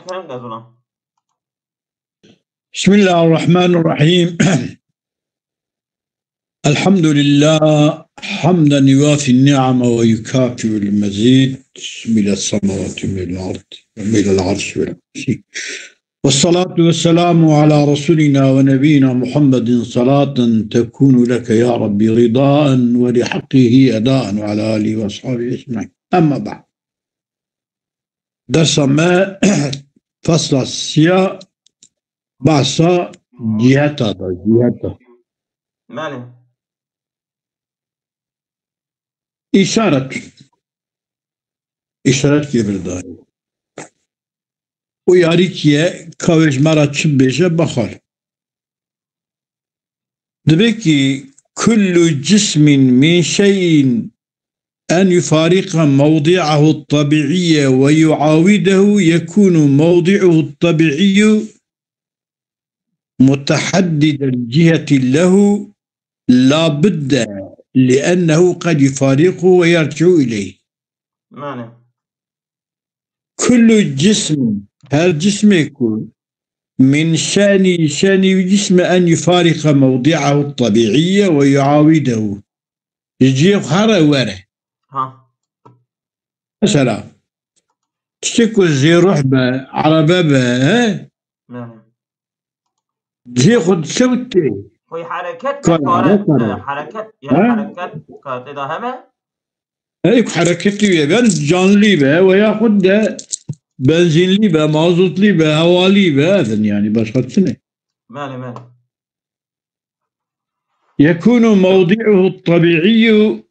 كلام جازولا. بسم الله الرحمن الرحيم. الحمد لله حمدا يوافي النعم ويكافئ المزيد من السماوات ومن الأرض ومن العرش والكرسي، والصلاة والسلام على رسولنا ونبينا محمد صلاة تكون لك يا ربي رضاء ولحقه أداء وعلى آله وأصحابه أجمعين. أما بعد، درس ما فصل السياق بعصا جهتا ماله İşaret gibi dahi. O yarikiye kavuşmara çıbbeşe bakar. Demek ki kullu cismin min şeyin en yufarika mevdi'ahu tabi'iyye ve yuavidehu yekunu mevdi'uhu tabi'iyyu mutahaddidel ciheti lehu la budde li'ennehu kad yufariku ve yerci'u ileyh. ماله Kullu cismin, her cisme yekun من شان الجسم أن يفارق موضعه الطبيعي ويعاوده يجي خرا ورا. ها مثلا تشكو زي روح با عربة با ماله زي خد صوتي في حركات كرة حركات ها؟ حركات كده هما هيك حركتي بان جانلي با وياخد ده بنزينلي با مازوتلي با هوالي با هذا يعني بشرط سنة ماله يكون موضعه الطبيعي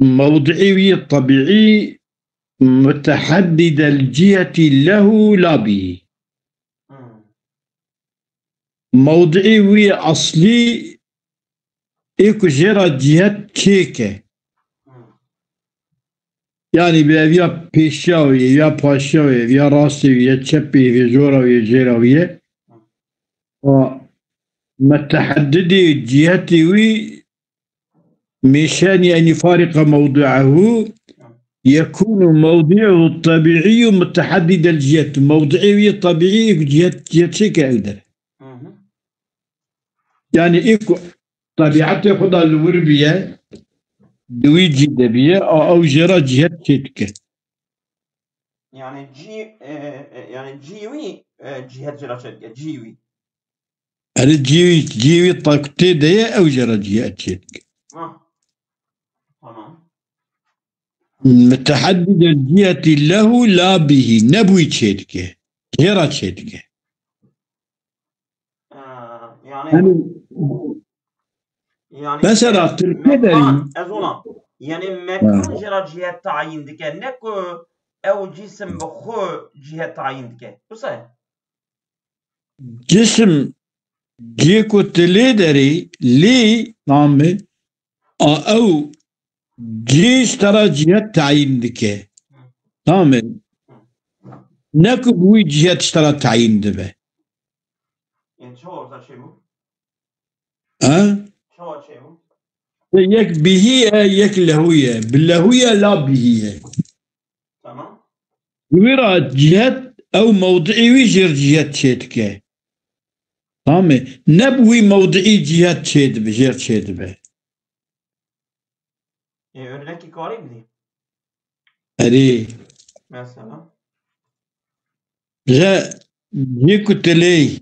موضعي الطبيعي متحدد الجهة له لا به. موضعي أصلي إيكو جرى جهة كيكة، يعني بيا بيشاوي يا باشاوي يا راسي يا تشبي يا جوراوي يا جيراوي متحدد جهتي مشان أن يفارق موضعه يكون موضعه الطبيعي متحدد الجهة. موضعي طبيعي جهة شيء أقدر يعني إيكو طبيعته خدا الوربية دوي جدبية أو جرى جهة شيء يعني جيوي جهة جراشة جيوي هذا جيوي طاقتي دي أو جرى جهة شيء تمام متحدد الجهة له لا به نبوي شيء جرى شيء يعني مثلا تركيا أزولا يعني مكان جرى جهة تعيين دك نكو أو جسم بخو جهة تعيين دك بصحيح جسم جيكو تليدري لي نعم أو جيش ترى جهة تعيين دك نعم نكو بوي جهة ترى تعيين دبه يعني شو هذا شيء شو شيء يك بهية يك لهوية باللهوية لا بهية تمام ويرا جهة أو موضعي ويجر جهة شيتك تمام نبوي موضعي جهة شيت بجر شيت به örnek قريب دي أري مثلا جا يكو تلي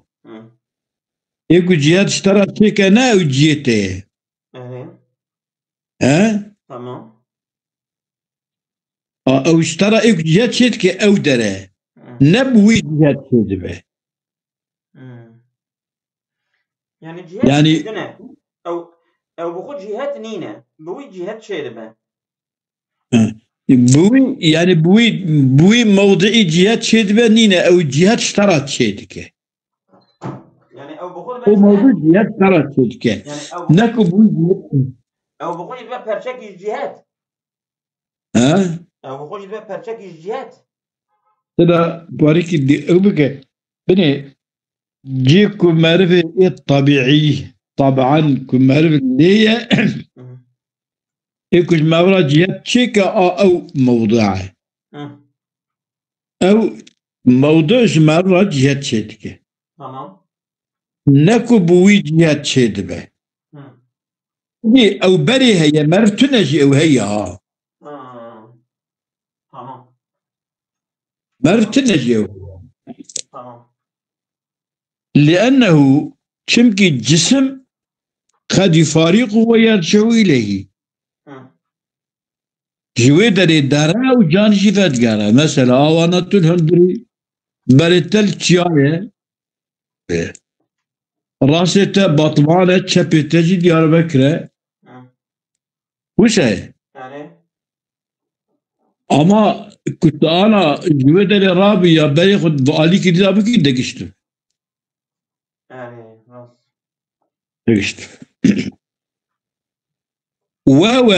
يكو جهة اشترى شيك أنا أو جيته ها تمام أو اشترى يكو جهة شيتك أو درة نبوي جهة شيت به يعني جهات يعني دنا أو بخو جهات نينا بوي جهات شيربة بوي يعني بوي موضعي جهات شيدبه نينا او جهات اشترت شيدك يعني او بخو او موضوع جهات اشترت شيدك يعني نكو بوي او بخو يبقى برشاك الجهات ها او بخو يبقى برشاك الجهات ترى بارك دي او بك بني جيكو معرفة الطبيعي طبعا كل معرفة اللي هي يكون مورا جهات شيكا أو موضعه أو موضوع مرة جهة شدك تمام. نكو بوي جهة شدبه دي أو بري هي مرتنجي أو هي ها تمام. مرتنجي تمام. لأنه شمكي الجسم قد يفارقه ويرجع إليه جويدري دارا وجان جيفات قارا مثلا أوانا تلهندري بريتل تشاية راسته بطمانة تشبيتجي ديار بكرة وش هي؟ يعني أما كنت أنا جويدري رابي يا بريخد بقالي كده بكي دقشته يعني خلاص دقشته وهو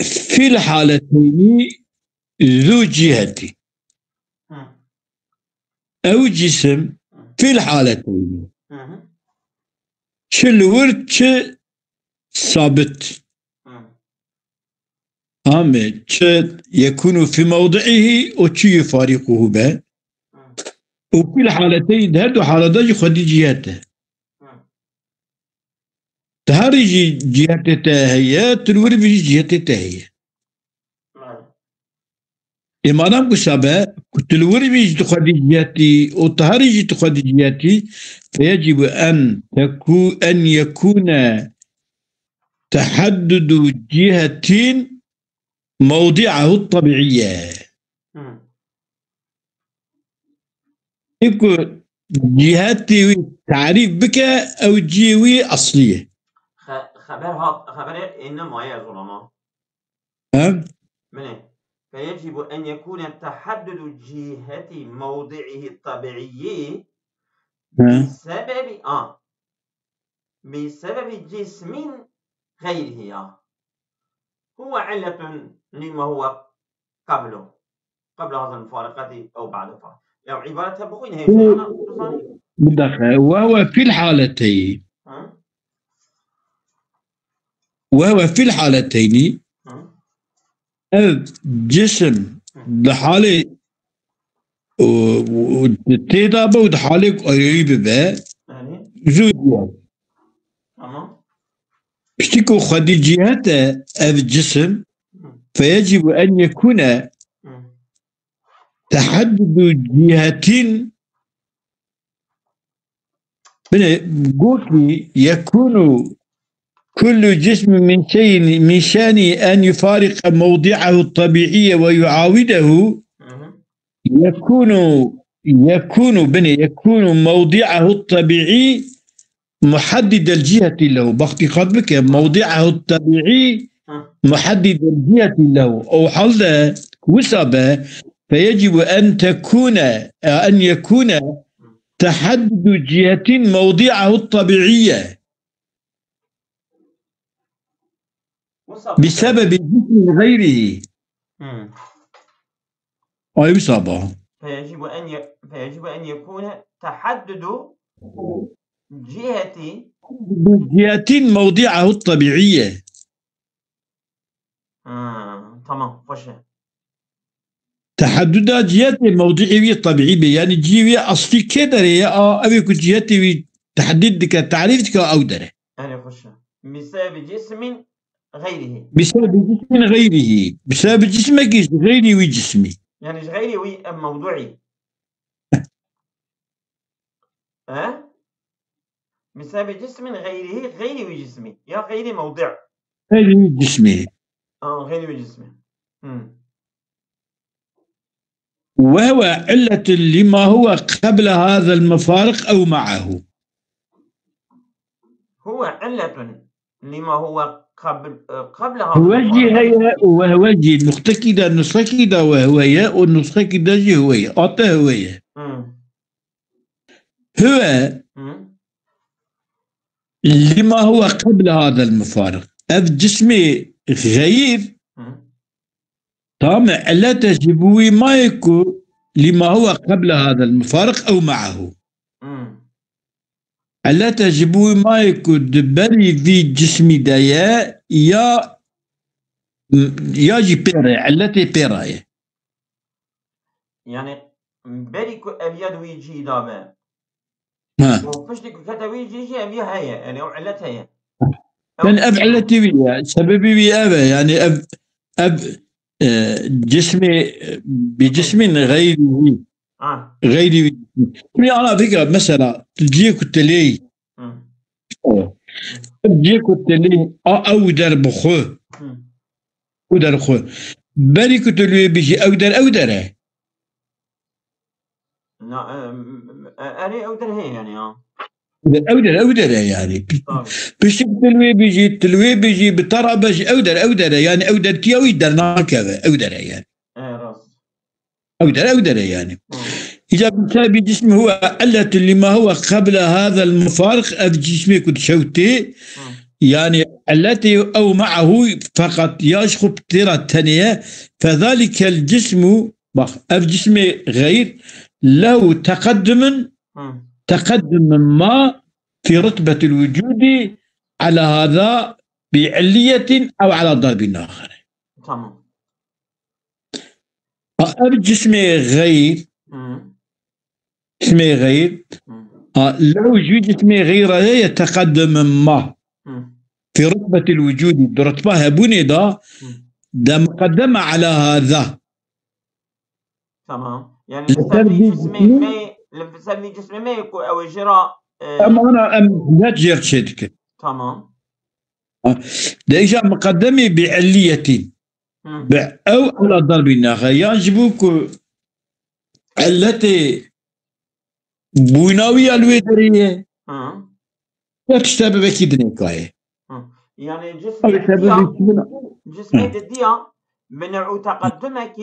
في الحالتين ذو جهتي أو جسم في الحالتين شلورت ثابت آمين يكون في موضعه وشي يفارقه به وفي الحالتين هذو حالتين خدي جهته تهرجي جهته هي تنور بيجي جهته هي إما أنا بسبب كنت الوري بيجي تخدي جهتي وتهرجي تخدي جهتي فيجب أن يكون تحدد جهة موضعه الطبيعية يكون جهتي تعريف بك أو جيوي أصلية خبر إنما يا ظلماء منه فيجب أن يكون تحدد جهة موضعه الطبيعي بسبب جسم غيره هو علة لما هو قبل هذا المفارقة أو بعد الفارق يعني عبارتها بقين هي شيء وهو في الحالتين الجسم لحاله وتتابع وحاله قريب به زوجها بشتكو خدي جهته الجسم فيجب أن يكون تحدد جهة قلت لي يكون كل جسم من شأن أن يفارق موضعه الطبيعي ويعاوده يكون موضعه الطبيعي محدد الجهة له بختي قلبك موضعه الطبيعي محدد الجهة له أو حل وسبة فيجب أن يكون تحدد جهة موضعه الطبيعية بسبب جسم غيره أي بسبب فيجب أن يكون تحدد جهة موضعه الطبيعية تمام فشل تحدد جهة موضعه الطبيعي يعني جهة أصلي كده هي أبي كنت جهة تحددك تعريفك أو دره أنا فشل بسبب جسم غيره بسبب جسمك غيري وجسمي يعني غيري وموضوعي بسبب جسم غيري وجسمي يا غيري موضع غيري وجسمي غيري وجسمي وهو علة لما هو قبل هذا المفارق أو معه هو علة لما هو قبل هذا وهو جي النسخة كده وهو ياء والنسخة كده جي هو أعطى هو لما هو قبل هذا المفارق الجسم غير طامع لا تجيبوي ما يكون لما هو قبل هذا المفارق أو معه لا تجيبوي ما يكون دبري في جسم دايا يا جي بيرا التي بيراي يعني بريكو أبيض ويجي دابا وفشتك كتا ويجي أبيض هي يعني أو علت هي من أب علتي ويا سببي ويا أبا يعني أب جسمي بجسم غيري غيري يعني على فكرة مثلا تجيك التلي تجيك التلي أودر بخو أودر خو بري كتلوي بيجي أودر أري أودر هي يعني أودر يعني بيش تلوي بيجي بترى بيجي أودر يعني أودر تيا ويدر ناكبه أودر يعني أودر يعني إذا بسبب جسمه هو علة لما هو قبل هذا المفارق أف جسمي كنت شوتي يعني التي أو معه فقط يشخب ترى الثانية فذلك الجسم أف جسمي غير له تقدم ما في رتبة الوجود على هذا بعلية أو على ضرب آخر. تمام. جسمي غير جسمي غير لو وجود جسمي غير يتقدم ما في رتبة الوجود رتبها بني ده مقدمة على هذا. تمام. يعني لسبي جسمي ما يكون أو إجراء أنا لا تجير شيء. تمام. ده إجا مقدمة بعلية أو على ضرب آخر يجبوك التي بناوية الويدرية لا تشتبه بكيدني كاي يعني جسمي الديا منعو تقدمك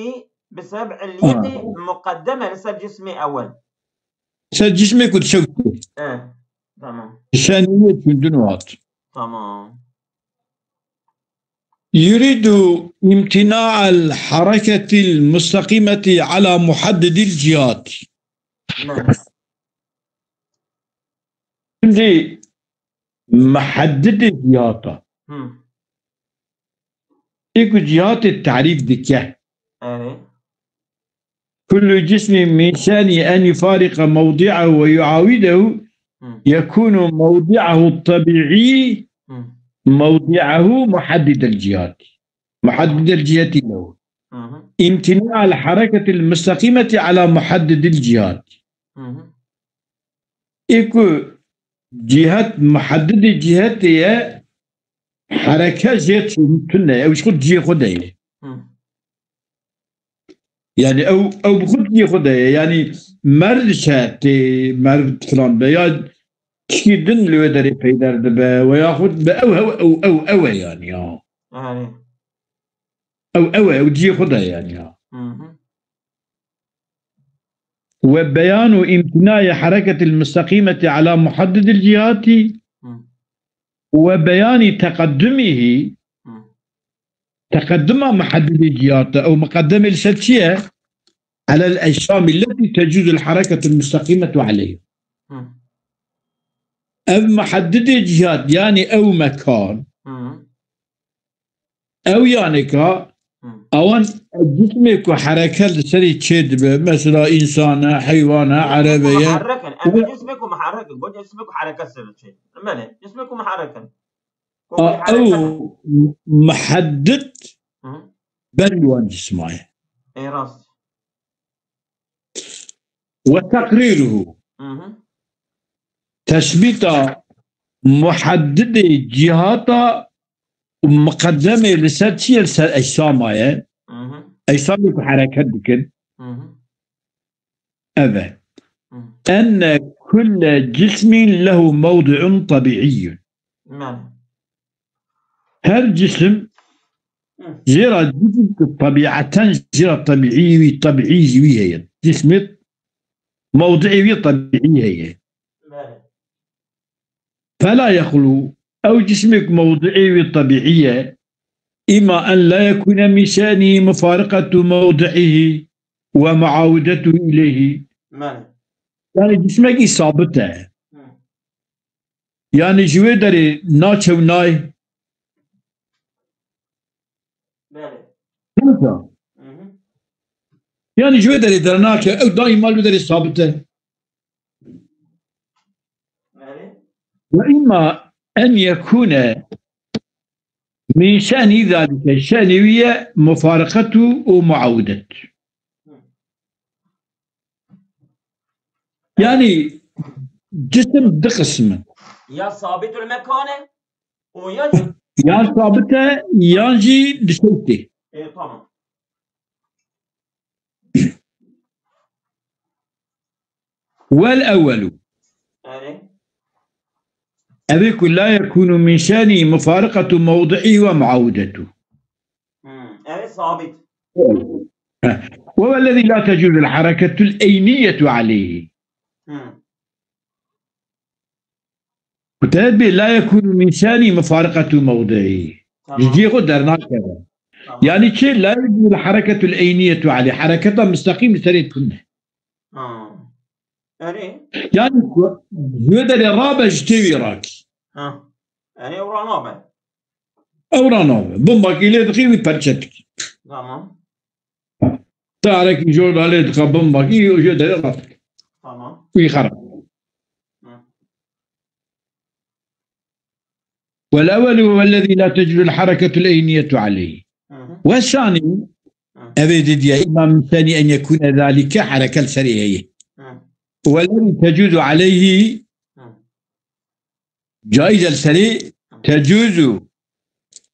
بسبب عليتي مقدمة لسبب جسمي أول سبب جسمي كنت شوكي تمام شانية من دنوات تمام. يريد امتناع الحركة المستقيمة على محدد الجهات. عندي محدد الجهات يكو جهات التعريف دكه كل جسم من شأنه أن يفارق موضعه ويعاوده يكون موضعه الطبيعي موضعه محدد الجهات محدد الجهات له امتناع الحركة المستقيمة على محدد الجهات إيكو جهات محدد الجهات هي حركة زيت تنة أو يشخد جهة خدها يعني أو بخد جهة خدها يعني مرد شاتي مرد فلان بياد تشكيدن لو يدري فيدر دبا وياخذ أو يعني أو جهة خدها يعني وبيان امتناع حركة المستقيمة على محدد الجهات وبيان تقدم محدد الجهات أو مقدمة الشتية على الأجسام التي تجوز الحركة المستقيمة عليها أو محدد الجهات يعني أو مكان أو يعني أوان جسمك وحركات سري تشد مثلا إنسانة حيوانة عربية محركا أما جسمك محركا قلت جسمك حركة سري تشد ماله جسمك محركا أو محدد بلوان جسمه أي راس وتقريره تثبيت محدد جهات مقدمة لساتشي الأجسام أجسامك حركات بكن أبا أن كل جسم له موضع طبيعي هل جسم جرى طبيعة جرى طبيعي هي جسم موضعي طبيعي هي فلا يخلو أو جسمك موضعي طبيعية إما أن لا يكون من شأنه مفارقة موضعه ومعاودته إليه يعني جسمك إصابته يعني جوي داري ناتشو ناي يعني شو يقدر يدرناك أو دائما ما يقدر ثابتة. وإما أن يكون من شأن ذلك الشأن هي مفارقته ومعاودته. يعني جسم ده قسمه يا ثابت المكان ويا يا ثابته يجي لشيته. إيه طبعا. والأول أبيك لا يكون من شأنه مفارقة موضعه ومعاودته. أي ثابت. وهو الذي لا تجوز الحركة الأينية عليه. وتنبه لا يكون من شأنه مفارقة موضعه. يجي قدرنا كذا. يعني شيء لا يجوز الحركة الأينية عليه، حركته مستقيم سريت كله. يعني يقدر الرابع يجتوي راكي. يعني أورانوبة. أورانوبة بمبك إليه دقيقي برشتك. تمام. تعرف يجود عليه دقيقة بمبك يجود عليه راكي. تمام. ويخرب. والأول هو الذي لا تجوز الحركة الأينية عليه. والثاني أبيد يا إمام الثاني أن يكون ذلك حركة سريعية. والذي تجوز عليه جائزة السريع تجوز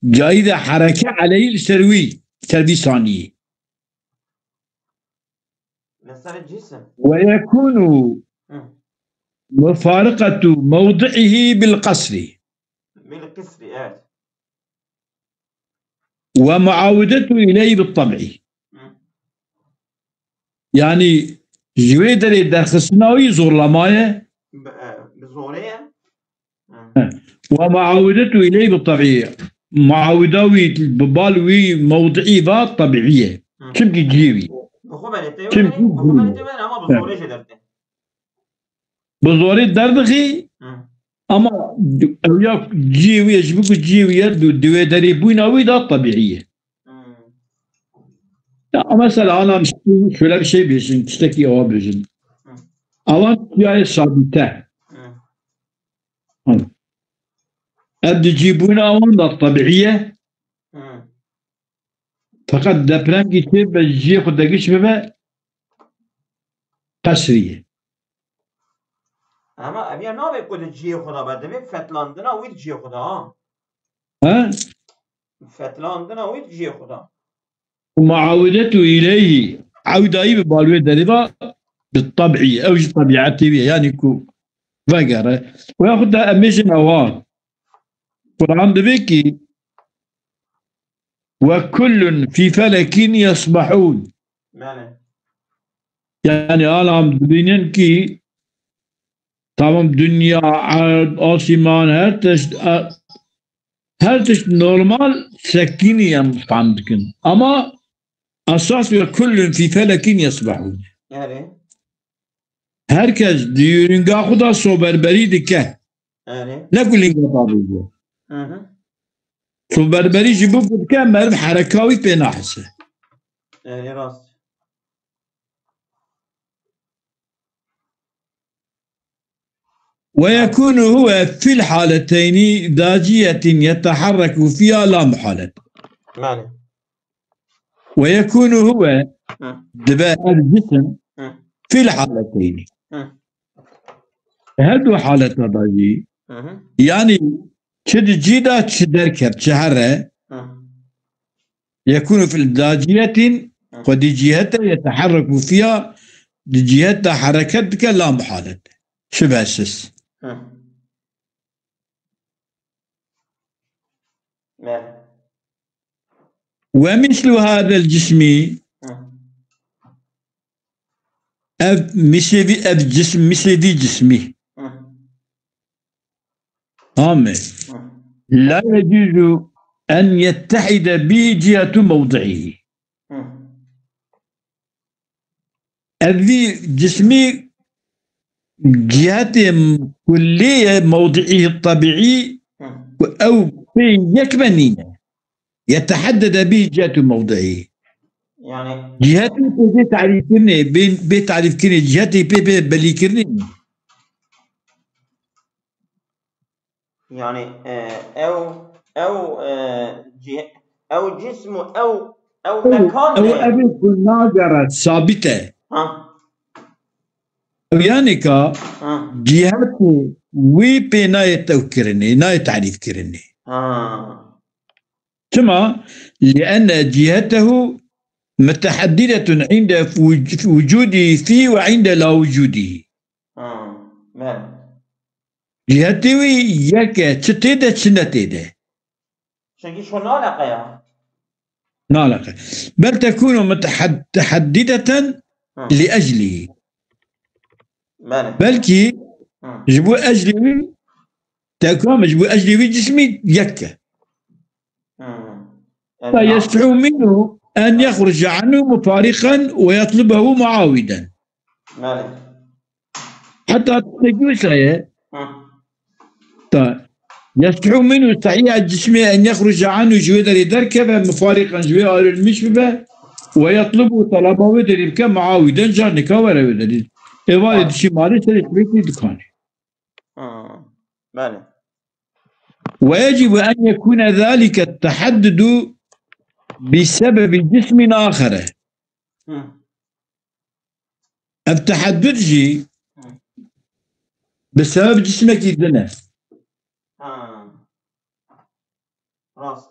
جائزة حركة عليه السروي سروي ثانية. ويكون مفارقة موضعه بالقصر. ومعاودته إليه بالطبع. يعني جويدري درخصناوي زور لمايه بزورية. ومعاودته إليه بالطبيعي. معاودوي ببالوي موضعي ذات طبيعية. كم جيوي بزوري دردخي أما وياك جيوي يجبك جيوي يردو دوي دري بويناوي ذات طبيعية. مثلا أنا شو شيء بيجن تشتكي أو بيجن أوان جاي ثابتة أبدي جيبونا أوان ذات طبيعية فقط دبران كتير بجي خدقش ببا قصرية. أما أبي أنا بقول جي خدا بدمي فتلاندنا ويد جي خدا ها فتلاندنا ويد جي خدا. ومعاودته إليه عودة ببالوي دريبا بالطبعية أو طبيعتي بيه يعني كو فقرة وياخد أميشن أوان قرآن دبيكي وكل في فلك يسبحون. يعني أنا دبينين كي تمام دنيا آسمان هرتش نورمال سكيني عندكن أما أساس كل في فلك يسبحون. يعني herkes düğününga kuda soberberi dike. Ne kullinga tabiye. Soberberi jibu kudke merv harekavi penahse. Yani rast. ويكون هو في الحالتين داجية يتحرك فيها لا محالة. ويكون هو دباء الجسم في الحالتين. هدو حالة داجي يعني شد جيدا شدركب شهرة يكون في الداجية قد جهته يتحرك فيها جهة حركتك لا محالة شبه السس. ومثل هذا الجسم مثل دي جسمي آمين لا يجوز أن يتحد به جهة موضعه. الذي جسمي جهة كلية موضعه الطبيعي أو في يكمنين يتحدد به جهة موضعه. يعني جهتي بي تعريف كرني بين تعريف كرني جهتي بي بلي كرني يعني أو جسم أو مكان أو أبي ناظرة ثابتة ها يعني كا ها جهتي وي بي نايت أو كرني نايت تعريف كرني ها كما لأن جهته متحددة عند وجوده فيه وعند لا وجوده مال جهتي وي يكا تتيدا تشنتيدا شنكي شو نالقة يا نالقة بل تكون متحددة لأجله مال بلكي جبو أجلي تكون جبو أجلي جسمي يكا فيستحو منه أن يخرج عنه مفارقا ويطلبه معاودا مال حتى تجوز يستحو منه صحيح الجسم أن يخرج عنه جويدا لدركبه مفارقا جويدا المشبه ويطلبه طلبه ودريبك معاودا جارنك ولا ودريب إيوالي دشي مالي سريك بيتي دكاني مال ويجب أن يكون ذلك التحدد بسبب جسم آخر التحدد جي بسبب جسمك يدنا راست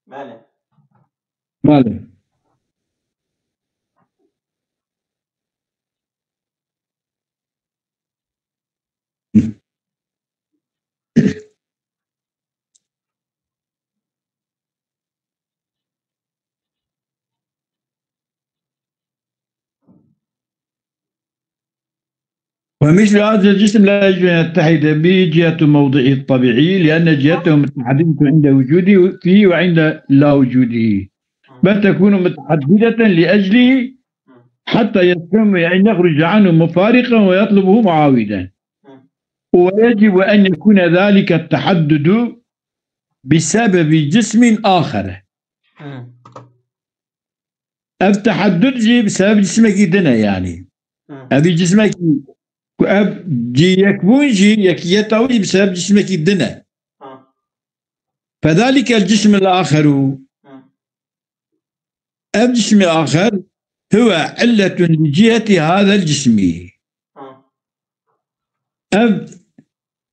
ماله ماله ومثل هذا الجسم لا يجب أن يتحد بجهة موضعه الطبيعي لأن جهته متحددة عند وجوده فيه وعند لا وجوده بل تكون متحددة لأجله حتى يفهم أن يخرج عنه مفارقا ويطلبه معاودا ويجب أن يكون ذلك التحدد بسبب جسم آخر التحدد جي بسبب جسمك دنا يعني أبي جسمك أب جي يكون جي يكيتوي بسبب جسمك الدنا فذلك الجسم الآخر أب جسم آخر هو علة لجهة هذا الجسم أب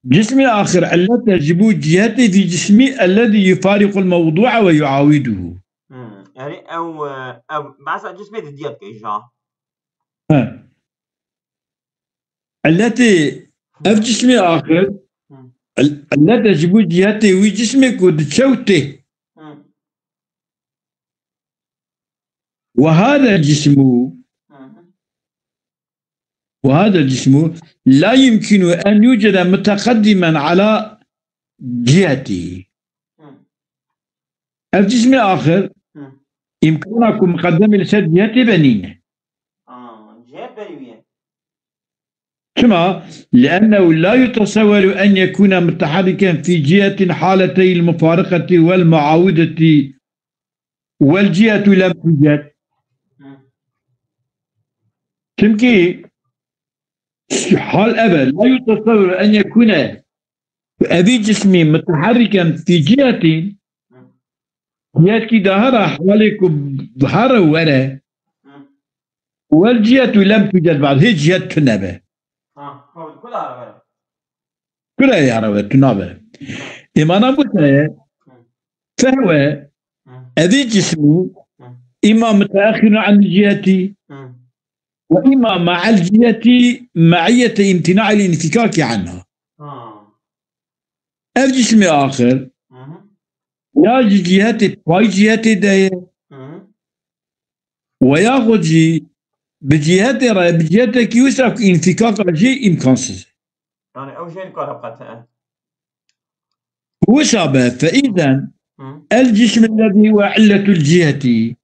جسم آخر علة جبو جهته في جسمي الذي يفارق الموضوع ويعاوده يعني أو بعض جسمي ديت كإيجا التي أف جسم آخر التي جبو جهته في جسمك ودشوته وهذا الجسم لا يمكن أن يوجد متقدما على جهته الجسم الآخر يمكنكم مقدمة لسد جهة بنينة جهة بنينة كما لأنه لا يتصور أن يكون متحركا في جهة حالتي المفارقة والمعاودة والجهة لم توجد تمكي حال أبد لا يتصور أن يكون أبي جسمي متحركا في جهة جهة ظهر حواليك ظهر ورا والجهة لم توجد بعد هي جهة تنبه كلها يا رب تنبه إما أنا قلت فهو أبي جسمي إما متأخر عن جهتي وإما مع الجهة معية امتناع الانفكاك عنها أو جسم آخر يا جهة باي جهة داية وياخذ جي بجهتك يسرق انفكاك شيء إمكانسز يعني أو شيء كهرباء هو سبب فإذا الجسم الذي هو علة الجهة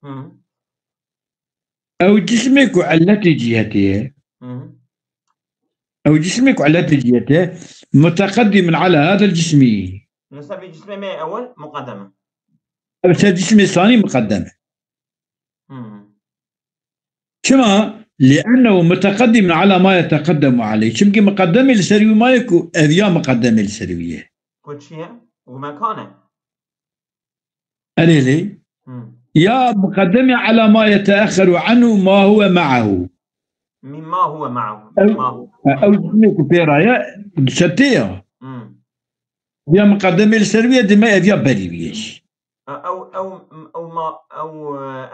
أو جسمك وعلة جهته أو جسمك وعلة جهته متقدم على هذا الجسم نسمي جسم ما أول مقدمة بس الجسم الثاني مقدمة. كما لأنه متقدم على ما يتقدم عليه، شمكي مقدمة لسروي ما يكو أذيا مقدمة لسروية كل شيء ومكانه. أليلي يا مقدمة على ما يتأخر عنه ما هو معه، مما هو معه أو جسمك بيرايا شتية يا مقدمة لسروية دي ما أذيا بريويش أو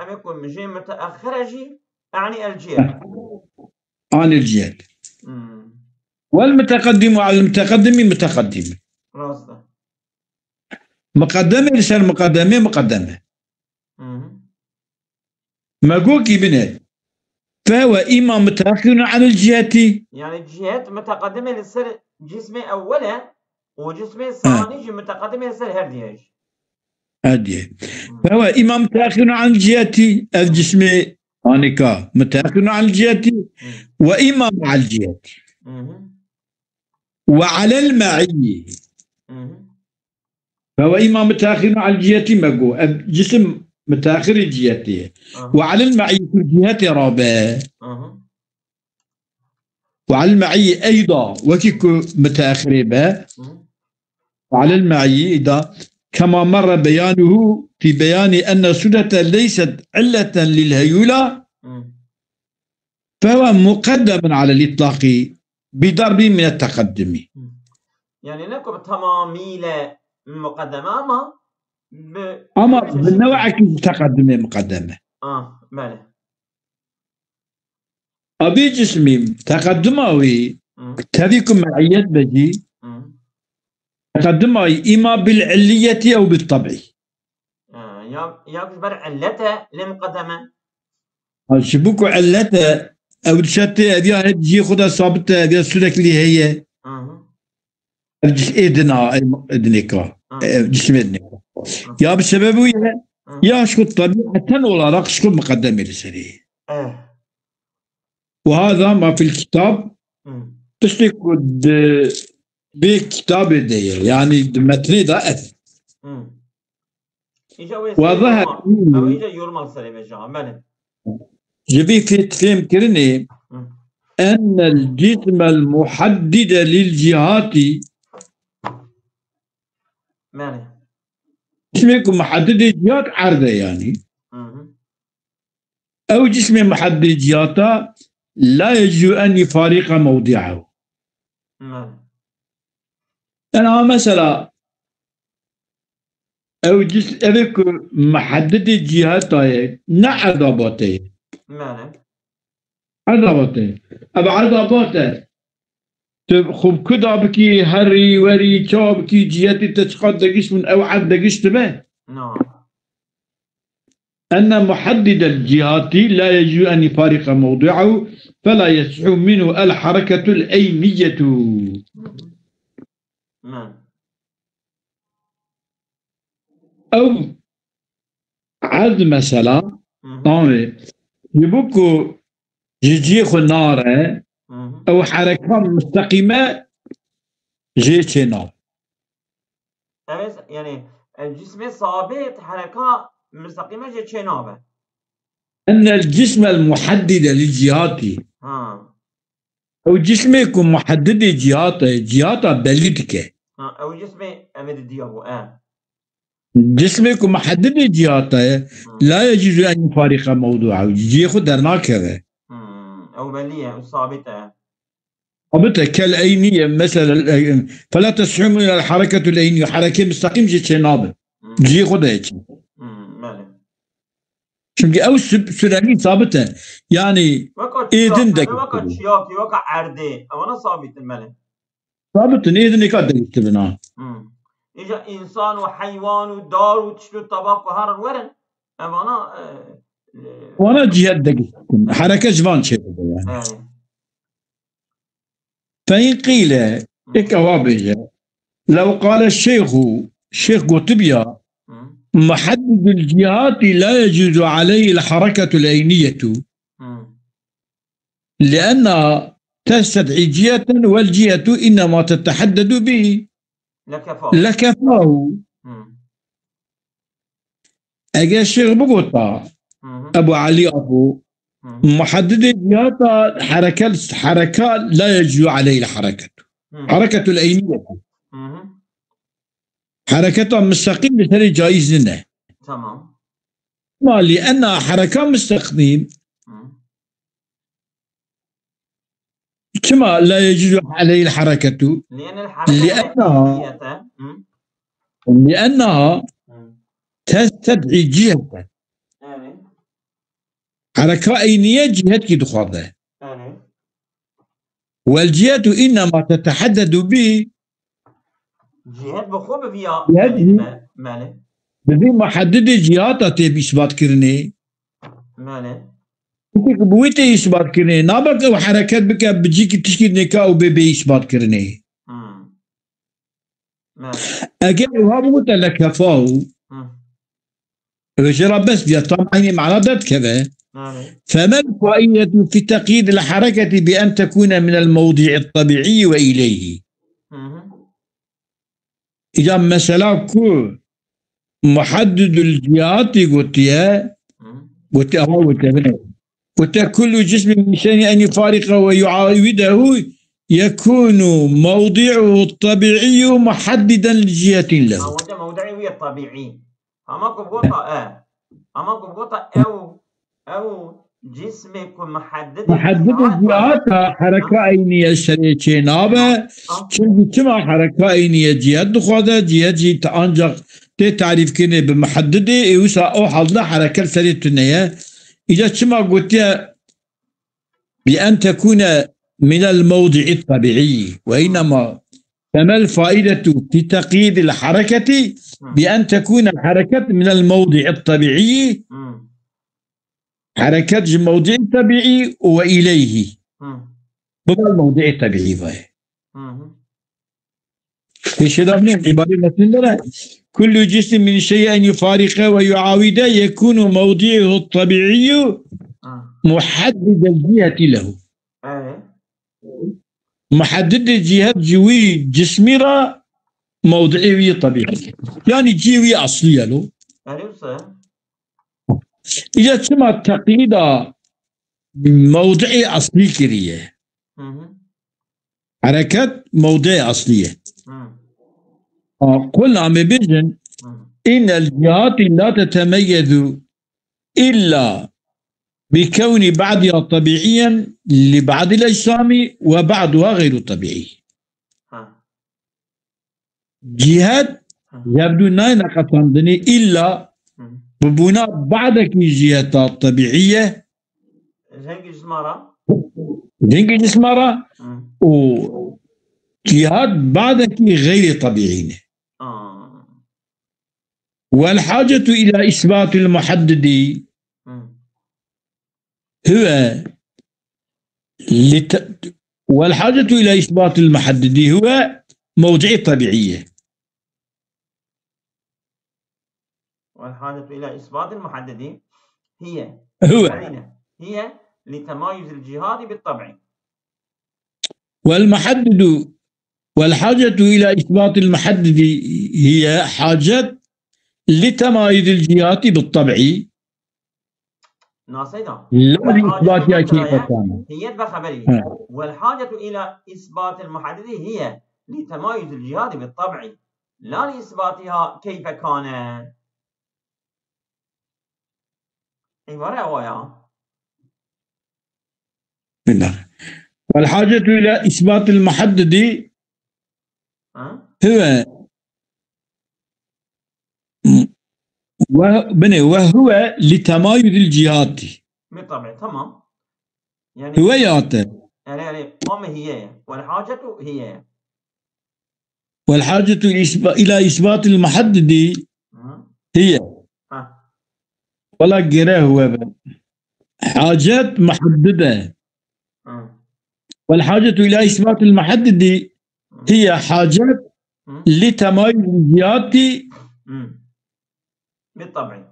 أم يكون مجي متأخر جي يعني الجهة عن الجهة. والمتقدم على المتقدم متقدم. راسته مقدمة لسر مقدمة مقوكي بنت فهو إما متأخر عن الجهة، يعني الجهات متقدمة لسر جسمي أولا وجسمي ثاني متقدمة لسر هرديش هديه. فهو إما متأخر عن الجهة الجسم أنيكا متأخر عن الجهة، وإما مع الجهة وعلى المعي. فهو إما متأخر عن الجهة مقو الجسم متأخر الجهة وعلى المعي في الجهة رابع وعلى المعي أيضا وكيكو متأخر به وعلى المعي إذا كما مر بيانه في بيان أن السدة ليست علة للهيولة فهو مقدم على الإطلاق بضرب من التقدم. يعني نكو تماميلة مقدمة أما بالنوع كيف تقدمه مقدمة بله أبي جسمي تقدمه تذيكم معيات بجي تقدمه إما بالعلية أو بالطبع. يا بر علته لمقدمة شبوك علته أو شتى هذه تجي خدها صابتة هذه السلك اللي هي إدنيكا جسم إدنيكا يا بسبب يا شو طبيعة ولا رقص كل مقدمة لسري. وهذا ما في الكتاب تشتك بكتاب دي يعني متني ضعف وظهر جبي في تفهم كرني أن الجسم المحدد للجهات جسمكم محدد الجهات عرضة يعني أو جسم محدد الجهات لا يجوز أن يفارق موضعه. أنا مثلا أو جسم أذكر محدد الجهات نعذبته عذبته أبا عذبته خب كدا بكي هري وري شابكي جهتي تشقد دقيش من أو عد دقيش تبه أن محدد الجهات لا يجوز أن يفارق موضعه فلا يصح منه الحركة الأينية. أو عد مثلا يبقوا جيخ النار أو حركة مستقيمة جيش نار يعني الجسم ثابت حركة مستقيمة جيش نار. أن الجسم المحدد للجهات أو جسم يكون محدد جهات بلدك أو جسم أمد الديابو جسمك محدد جهاته لا يجوز أن يفارق موضوعه يجي خد درناك هذا أو بلية ثابتة كالعينية مثلا فلا تسحم إلى الحركة العينية حركة مستقيم جي نابل جي خد هيك شمكي أو سرعين ثابتة يعني إذن دك وقت شياكي وقت عردي أو أنا ثابت الملك ثابت إذن يكاد يكتبنا إجا إنسان وحيوان ودار وتشلو الطباق وهار الورن أما وانا جهات دقيق حركة جبان شيء يعني فإن قيل إكوابية لو قال الشيخ قطبية محدد الجهات لا يجوز عليه الحركة العينية لأنها تستدعي جهة والجهة إنما تتحدد به لكفاه اجا الشيخ بقطع ابو علي ابو محدد الجهات حركة لا يجوز عليه الحركة حركة الأينية حركة مستقيم مثل جائز لنا تمام ما لأنها حركة مستقيم كما لا يجوز عليه الحركة لأنها تستدعي جهة حركة أينية جهة كدخوضة والجهة إنما تتحدد به جهة بخوب فيها ماله بدي محدد جهات تبي إثبات كرني ماله بويته إثبات كرني نابك أو حركات بك بجيك تشكيل نكا أو ببي إثبات كرني أجل وهذا متلك فاو رجل بس بيطلع عيني معناه ذات كذا فما الفائدة في تقييد الحركة بأن تكون من الموضع الطبيعي وإليه إذا مثلا كو محدد الجهات قلت كل جسم من شأن أن يفارقه ويعاوده يكون موضعه الطبيعي محددا لجهة له موضعه الطبيعي أماكم قطع أو جسمك محدد الجهات حركة أينية شريكي نابة كما حركة أينية جهات دخوة جهات تأنجق تعريف كني بمحددة يوسع أو حضنا حركة سريتنية إذا كما قلت بأن تكون من الموضع الطبيعي وإنما فما الفائدة في تقييد الحركة بأن تكون الحركة من الموضع الطبيعي حركة الموضع الطبيعي وإليه بما الموضع الطبيعي فيه ايش هذا من عبارة مثلا كل جسم من شيء أن يفارقه ويعاوده يكون موضعه الطبيعي محدد الجهة له محدد الجهة جوي جسمي موضعي طبيعي يعني جيوي أصلية له إذا تسمى التقييد موضعي أصلي كريه حركات موضعي أصلية قلنا ببجن إن الجهات لا تتميز إلا بكون بعضها طبيعيا لبعض الأجسام وبعضها غير طبيعي جهات يبدو ناينة قطندني إلا ببناء بعضك جهات طبيعية زنك جسمارة وجهات بعضك غير طبيعية والحاجة إلى إثبات المحدد هو والحاجة إلى إثبات المحدد هو موضع طبيعية والحاجة إلى إثبات المحدد هي لتمايز الجهات بالطبع والحاجة إلى إثبات المحدد هي حاجة لتمايز الجهات بالطبع ناصيدا لا لإثباتها كيف كان هي بخبري والحاجة إلى إثبات المحدد هي لتمايز الجهات بالطبع لا لإثباتها كيف كان عبارة ويا والحاجة إلى إثبات المحدد وهو لتمايز الجهات بالطبع تمام يعني هويات هي والحاجة إلى إثبات المحدد هي ولا قراه هو حاجات محددة والحاجة إلى إثبات المحدد هي حاجات لتمايز الجهات بالطبع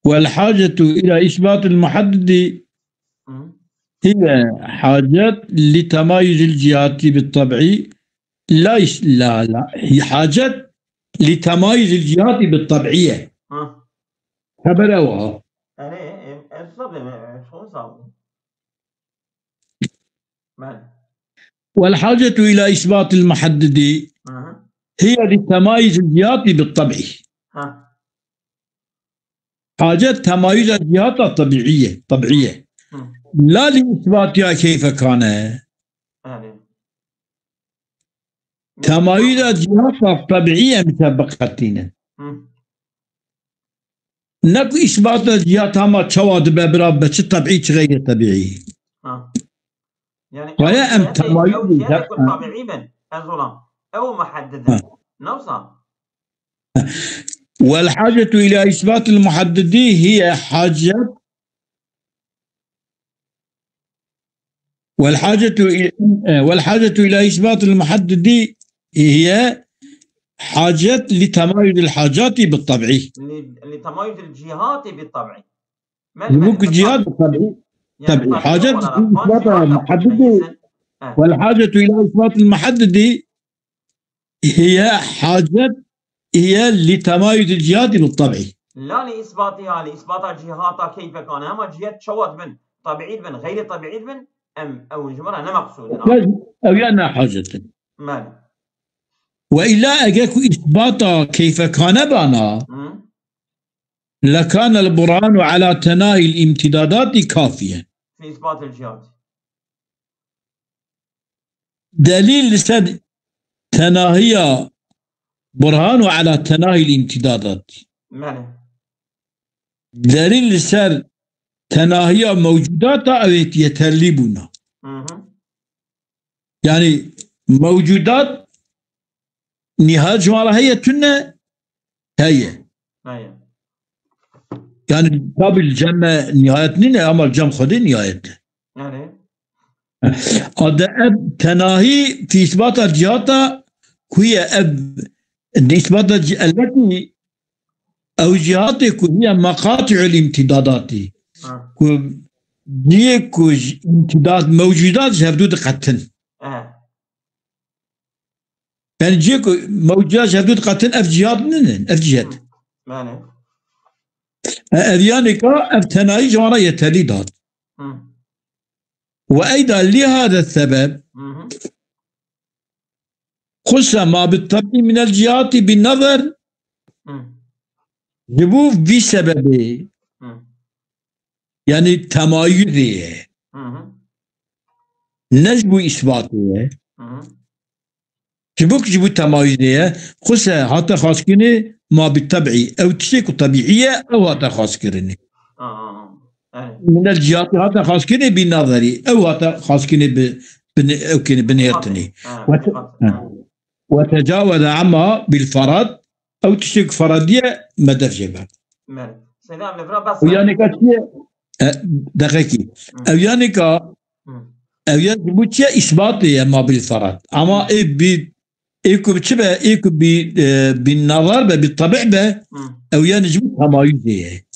والحاجة إلى إثبات المحدد هي حاجات لتمايز الجهات بالطبع لا هي حاجات لتمايز الجهات بالطبعية خبر أوها. يعني الصبي شو صار؟ والحاجة إلى إثبات المحدد هي لتمايز الجهات بالطبع. حاجة تمايز الجهات طبيعية لا لإثباتها كيف كان. تمايز الجهات الطبيعية مسبقتين نكو إثبات الجهات هما تشواد ببرابة طبيعي غير طبيعي. يعني ويا أم تمايز الجهات طبيعي من الظلام أو محددا نفسها. والحاجة إلى إثبات المحدد هي حاجة والحاجة إلى إثبات المحدد هي حاجة لتمايز الحاجات بالطبع. لتمايز الجهات بالطبع. ممكن الجهات بالطبع. طبعي حاجة إثبات المحدد. والحاجة إلى إثبات المحدد هي حاجة هي لتمايز الجهات بالطبع. لا لإثباتها لإثبات جهاتها كيف كان. أما جهات شوت من طبيعي من غير طبيعي من أو جمرة أنا مقصود أو يعني حاجة مالي. وإلا أجاكو إثباتا كيف كان بانا لكان البرهان على تناهي الامتدادات كافية في إثبات الجهات. دليل لسد تناهي برهان على تناهي الامتدادات. مالي. دليل لسد تناهي موجودات أو يتلبون. يعني موجودات نهاية جمالها هي تنة هي يعني باب الجمع نهايتنا أما الجمع خذ نهايته. هذا أب تناهي في إثبات الجهات هي أب إثبات التي أو جهات هي مقاطع الامتدادات. ديكو امتداد موجودات حدود قتن. يعني جيكو موجودات حدود قتن أف جهات نن أف جهات. أذيانك أف تناهي جوانا يتليدات. وأيضا لهذا السبب خص ما بالطبع من الجهات بالنظر جبوف بسبب يعني تمايزه نجبو إثباته جبو تمايزه خص حتى خاص كني ما بالطبع أو تشيك طبيعية أو حتى خاص كرني من الجهات حتى خاص كني بالنظري أو حتى خاص كني بنيرتني وتجاوز عما بالفرد أو تشيك فردية مدرجة ويعني كاتية دقيقي أو يعني كا أو يعني بوتشي إثباتي ما بالفرد أما إيكو بتشبه إيكو بالنظر بالطبع به أو يعني جبت تمايزية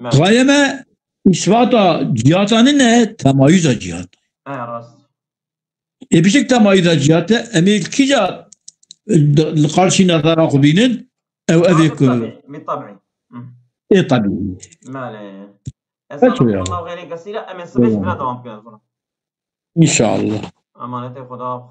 غاية ما إثبات جهاتان إنها تمايز جهات بشكل تمايز جهات أميل كجا القارشي نظر أخبينن أو أذيك بالطبع إيه طبيعي مالي. أسألك الله غير كثيرة أمن سبيش بلا دوام كذا إن شاء الله. أمانة خدا